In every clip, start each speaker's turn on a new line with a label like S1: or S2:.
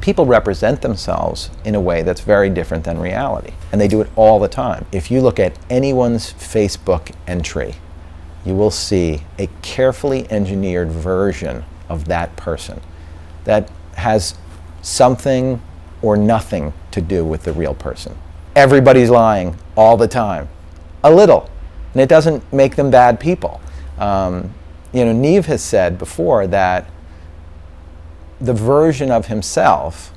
S1: People represent themselves in a way that's very different than reality, and they do it all the time. If you look at anyone's Facebook entry, you will see a carefully engineered version of that person that has something or nothing to do with the real person. Everybody's lying all the time, a little, and it doesn't make them bad people. Neve has said before that the version of himself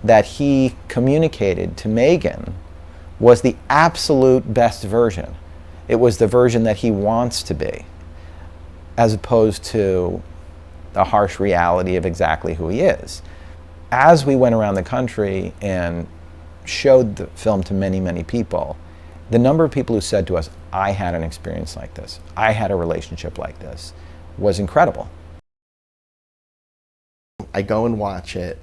S1: that he communicated to Megan was the absolute best version. It was the version that he wants to be, as opposed to the harsh reality of exactly who he is. As we went around the country and showed the film to many, many people, the number of people who said to us, I had an experience like this, I had a relationship like this, was incredible.
S2: I go and watch it,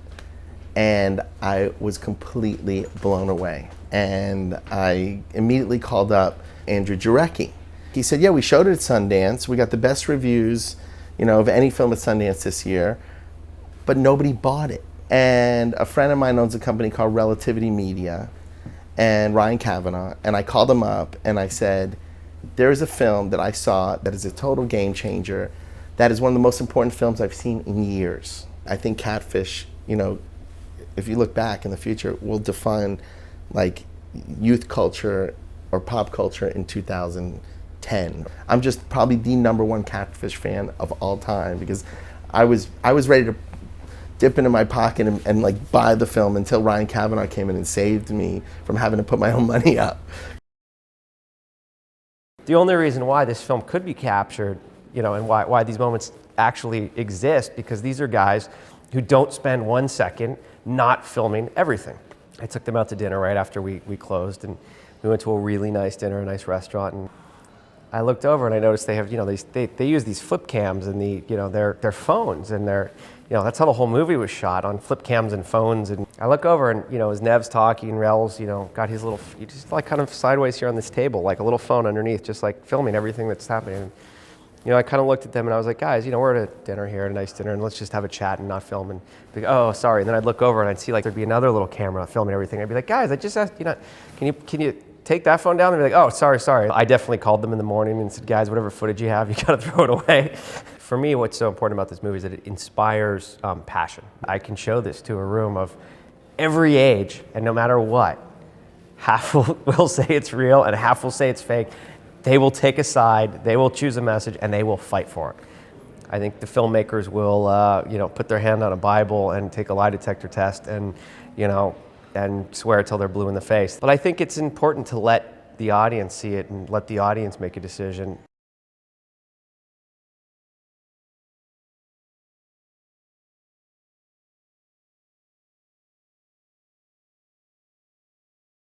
S2: and I was completely blown away. And I immediately called up Andrew Jarecki. He said, yeah, we showed it at Sundance. We got the best reviews, of any film at Sundance this year, but nobody bought it. And a friend of mine owns a company called Relativity Media, and Ryan Kavanaugh, and I called him up and I said, there's a film that I saw that is a total game changer, that is one of the most important films I've seen in years. I think Catfish, if you look back in the future, will define like youth culture or pop culture in 2010. I'm just probably the #1 Catfish fan of all time, because I was ready to dip into my pocket and like buy the film until Ryan Kavanaugh came in and saved me from having to put my own money up.
S3: The only reason why this film could be captured, and why these moments actually exist, because these are guys who don't spend 1 second not filming everything. I took them out to dinner right after we closed, and we went to a really nice dinner, a nice restaurant, and I looked over and I noticed they have, they use these flip cams in their phones, and that's how the whole movie was shot, on flip cams and phones. And I look over and, as Nev's talking, Rel's, got his little, just like kind of sideways here on this table, like a little phone underneath, just like filming everything that's happening. And, I kind of looked at them and I was like, guys, we're at a dinner here, a nice dinner, and let's just have a chat and not film. And be like, oh, sorry. And then I'd look over and I'd see like there'd be another little camera filming everything. I'd be like, guys, I just asked, can you take that phone down? And they'd be like, oh, sorry. I definitely called them in the morning and said, guys, whatever footage you have, you got to throw it away. For me, what's so important about this movie is that it inspires passion. I can show this to a room of every age, and no matter what, half will say it's real and half will say it's fake. They will take a side, they will choose a message, and they will fight for it. I think the filmmakers will, put their hand on a Bible and take a lie detector test and, and swear till they're blue in the face. But I think it's important to let the audience see it and let the audience make a decision.